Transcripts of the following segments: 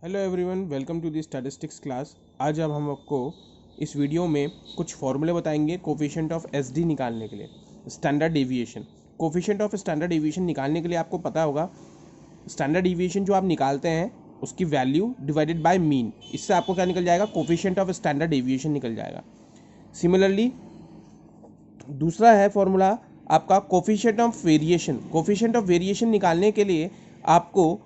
Hello everyone, welcome to the statistics class. आज अब हम आपको इस वीडियो में कुछ फॉर्मूले बताएंगे कोफिशिएंट ऑफ एसडी निकालने के लिए। Standard deviation, coefficient of standard deviation निकालने के लिए आपको पता होगा स्टैंडर्ड डेविएशन जो आप निकालते हैं उसकी वैल्यू डिवाइडेड बाय मीन, इससे आपको क्या निकल जाएगा, कोफिशिएंट ऑफ स्टैंडर्ड डेविएशन निकल जाएगा। सिमिलरली दूसरा है फॉर्मूला आपका coefficient of variation. Coefficient of variation निकालने के लिए आपको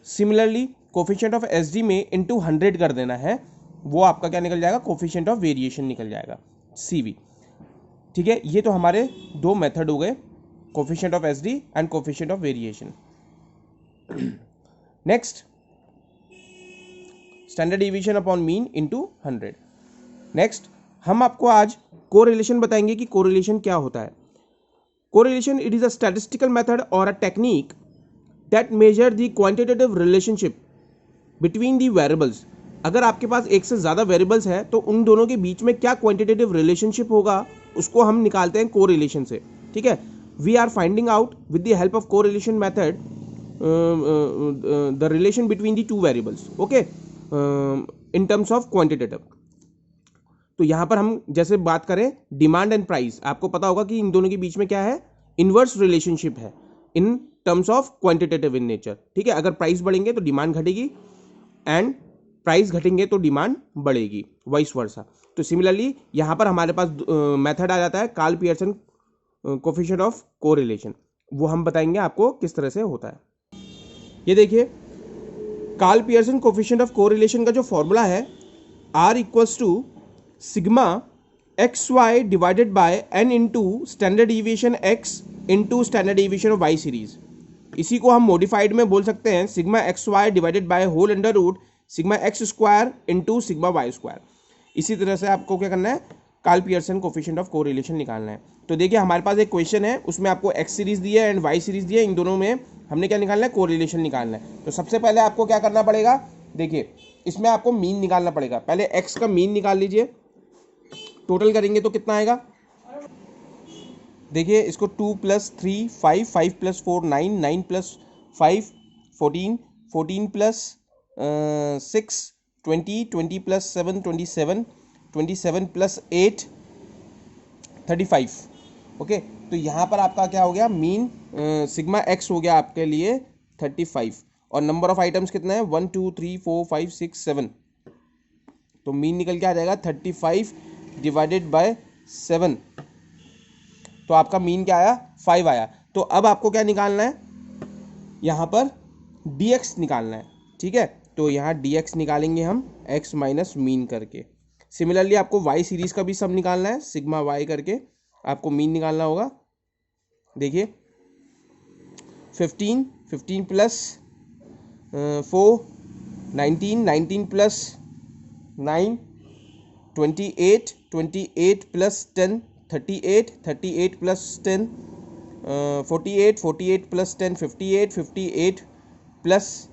सिमिलरली कोफिशिएंट ऑफ एसडी में इंटू 100 कर देना है, वो आपका क्या निकल जाएगा, कोफिशिएंट ऑफ वेरिएशन निकल जाएगा, सीवी। ठीक है, ये तो हमारे दो मेथड हो गए, coefficient of SD and coefficient of variation. Next, standard deviation upon mean into 100। Next हम आपको आज कोरिलेशन बताएंगे कि कोरिलेशन क्या होता है। Correlation, it is a statistical method or a technique that measure the quantitative relationship between the variables. अगर आपके पास एक से ज़्यादा वेरिएबल्स है तो उन दोनों के बीच में क्या क्वांटिटेटिव रिलेशनशिप होगा उसको हम निकालते हैं कोरिलेशन से। ठीक है, we are finding out with the help of correlation method the relation between the two variables, okay, in terms of quantitative. तो यहाँ पर हम जैसे बात करें डिमांड एंड प्राइस, आपको पता होगा कि इन दोनों के बीच में क्या है, इनवर्स रिलेशनशिप है इन terms of quantitative in nature. ठीक है, अगर प्राइस बढ़ेंगे तो डिमांड घटेगी एंड प्राइस घटेंगे तो डिमांड बढ़ेगी, वाइस वर्सा। तो सिमिलरली यहाँ पर हमारे पास मेथड आ जाता है Karl Pearson coefficient of correlation, वो हम बताएंगे आपको किस तरह से होता है। ये देखिए, Karl Pearson coefficient of correlation का जो फॉर्मूला है R equals to sigma X Y divided by n into standard deviation x into standard deviation of Y series. इसी को हम मॉडिफाइड में बोल सकते हैं sigma X Y divided by whole under root sigma X square into sigma Y square. इसी तरह से आपको क्या करना है, Karl Pearson coefficient of correlation निकालना है। तो देखिए हमारे पास एक क्वेश्चन है, उसमें आपको एक्स सीरीज दी है एंड वाई सीरीज दी है, इन दोनों में हमने क्या निकालना है, कोरिलेशन निकालना है। तो सबसे पहले आपको क्या करना पड़ेगा, देखिए इसमें आपको मीन निकालना पड़ेगा। पहले एक्स का मीन निकाल लीजिए, टोटल करेंगे तो कितना आएगा, देखिए इसको 2 + 3 5, 5 + 4 9, 9 + 5 14, 14 + 6 20, 20 + 7 27, 27 + 8 35। ओके, तो यहाँ पर आपका क्या हो गया, मीन सिग्मा एक्स हो गया आपके लिए 35 और नंबर ऑफ आइटम्स कितना है 1 2 3 4 5 6 7। तो मीन निकल के आ जाएगा 35 डिवाइडेड बाय 7, तो आपका मीन क्या आया, 5 आया। तो अब आपको क्या निकालना है, यहाँ पर dx निकालना है। ठीक है, तो यहाँ dx निकालेंगे हम x माइनस मीन करके। सिमिलरली आपको y सीरीज का भी सब निकालना है, सिग्मा y करके आपको मीन निकालना होगा। देखिए 15, 15 + 4 19, 19 + 9 28, 28 + 10 38, 38 + 10 48, 48 + 10 58, 58 +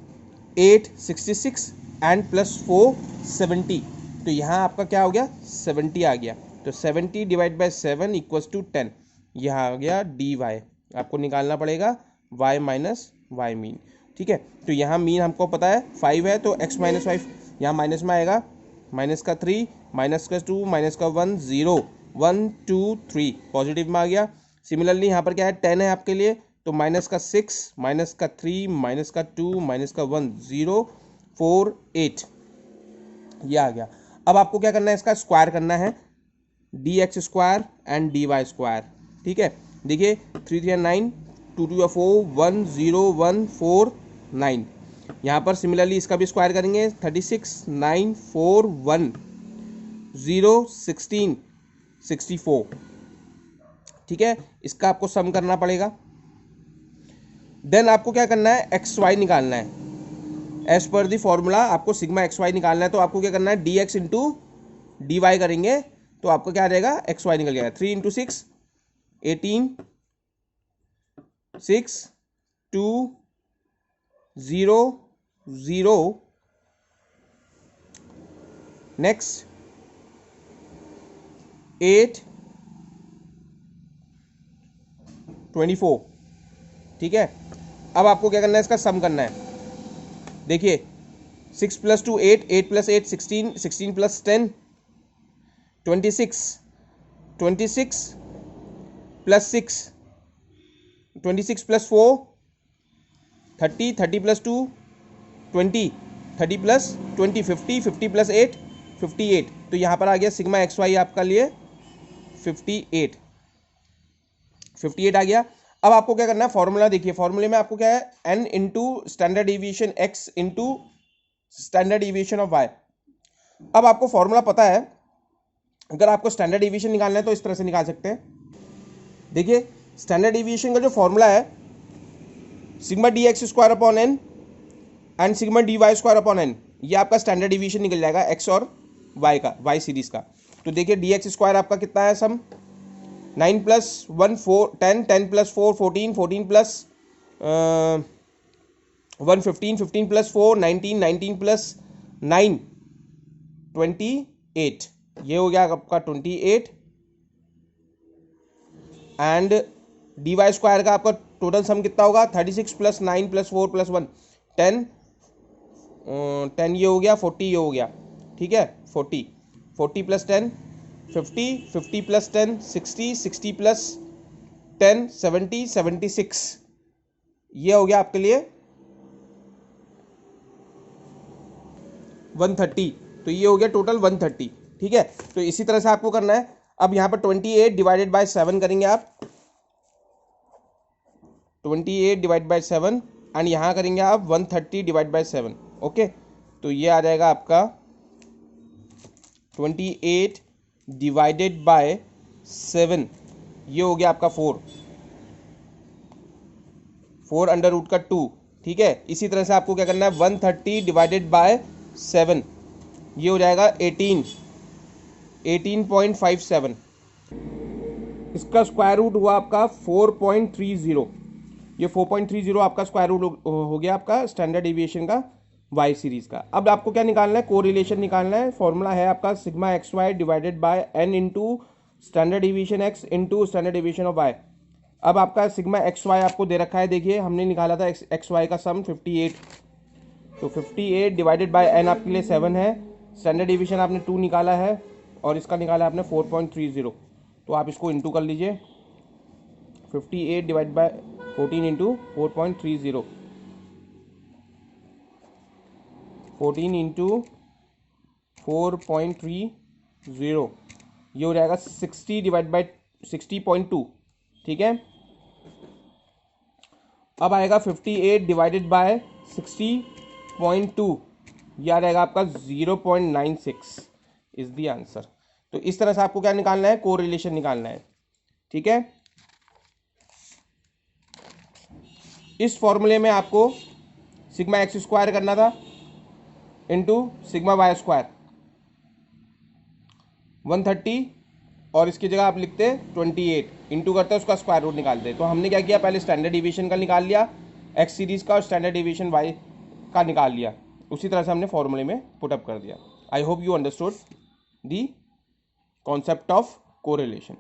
8 66 एंड +4 70। तो यहाँ आपका क्या हो गया, 70 आ गया। तो 70 डिवाइड बाय 7 इक्वल्स टू 10, यहाँ आ गया dy। आपको निकालना पड़ेगा y माइनस वाई मीन। ठीक है, तो यहाँ मीन हमको पता है 5 है, तो x माइनस 5 यहाँ माइनस में आएगा, माइनस का 3 माइनस का 2 माइनस का 1 0 1 2 3 पॉजिटिव में आ गया। सिमिलरली यहाँ पर क्या है 10 है आपके लिए, तो माइनस का 6 माइनस का 3 माइनस का 2 माइनस का 1 0 4 8, ये आ गया। अब आपको क्या करना है, इसका स्क्वायर करना है, dx square and dy square. ठीक है, देखिए 3 3 9 2 2 4 1 0 1 4 9। यहाँ पर सिमिलरली इसका भी स्क्वायर करेंगे, 36 9 4 1 0 16 64। ठीक है, इसका आपको सम करना पड़ेगा। देन आपको क्या करना है, एक्स वाई निकालना है। एज पर दी फॉर्मूला आपको सिग्मा एक्स वाई निकालना है, तो आपको क्या करना है, D X into D Y करेंगे, तो आपको क्या आ जाएगा, एक्स वाई निकल जाएगा। 3 × 6 18 6 2 0 0। नेक्स्ट 8 24। ठीक है, अब आपको क्या करना है, इसका सम करना है। देखिए 6 plus 2 8, 8 plus 8 16, 16 plus 10 26, 26 plus 6 26 plus 4 30, 30 plus 2 20, 30 plus 20 50, 50 plus 8 58। तो यहाँ पर आ गया सिग्मा एक्स वाई आपका लिए 58 आ गया। अब आपको क्या करना है, फॉर्मूला देखिए, फॉर्मूले में आपको क्या है, n into standard deviation x into standard deviation of y। अब आपको फॉर्मूला पता है, अगर आपको स्टैंडर्ड डिविएशन निकालना है तो इस तरह से निकाल सकते हैं। देखिए स्टैंडर्ड डिविएशन का जो फॉर्मूला है, sigma D X square upon N and sigma D Y square upon N, ये आपका स्टैंडर्ड डिविएशन निकल जाएगा एक्स और वाई का, वाई सीरीज का। तो देखिए डी एक्स स्क्वायर आपका कितना है, सम 9 plus 1 4 10, 10 plus 4 14, 14 plus 1 15, 15 plus 4 19, 19 plus 9 28, ये हो गया आपका 28। एंड डी वाई स्क्वायर का आपका टोटल सम कितना होगा, 36 प्लस 9 प्लस 4 प्लस 1 10, 10 ये हो गया, 40 ये हो गया, ठीक है, 40 40 प्लस 10 50, 50 प्लस 10 60, 60 प्लस 10 70, 76, ये हो गया आपके लिए 130। तो ये हो गया टोटल 130, ठीक है। तो इसी तरह से आपको करना है। अब यहाँ पर 28 डिवाइडेड बाय 7 करेंगे आप, 28 डिवाइड बाय 7 एंड यहाँ करेंगे आप 130 डिवाइड बाय 7। ओके, तो ये आ जाएगा आपका 28 डिवाइडेड बाय 7, ये हो गया आपका 4 अंडर रूट का 2, ठीक है। इसी तरह से आपको क्या करना है, 130 डिवाइडेड बाय 7, ये हो जाएगा 18.57। इसका स्क्वायर रूट हुआ आपका 4.30, ये 4.30 आपका स्क्वायर रूट हो गया आपका स्टैंडर्ड डिविएशन का वाई सीरीज का। अब आपको क्या निकालना है, कोरिलेशन निकालना है। फॉर्मूला है आपका sigma X Y divided by N into standard deviation X into standard deviation of Y. अब आपका सिग्मा एक्स वाई आपको दे रखा है, देखिए हमने निकाला था एक्स वाई का सम 58, तो 58 डिवाइडेड बाय एन आपके लिए 7 है, स्टैंडर्ड डिविएशन आपने 2 निकाला है और इसका निकाला आपने 4.30, तो आप इसको इंटू कर लीजिए, 58 डिवाइड बाय 14 इंटू 4.30, 14 इंटू 4.30, ये हो जाएगा 60 डिवाइड बाय 60.2, ठीक है। अब आएगा 58 डिवाइडेड बाय 60.2, ये आ जाएगा आपका 0.96 इज द आंसर। तो इस तरह से आपको क्या निकालना है, कोरिलेशन निकालना है, ठीक है। इस फॉर्मूले में आपको सिग्मा एक्स स्क्वायर करना था इंटू सिग्मा वाई स्क्वायर 130, और इसकी जगह आप लिखते 28, इंटू करते उसका स्क्वायर रूट निकालते। तो हमने क्या किया, पहले स्टैंडर्ड डिविएशन का निकाल लिया एक्स सीरीज का और स्टैंडर्ड डिविएशन वाई का निकाल लिया, उसी तरह से हमने फॉर्मूले में पुटअप कर दिया। I hope you understood the concept of correlation.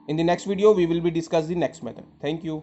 In the next video we will be discuss the next method. Thank you.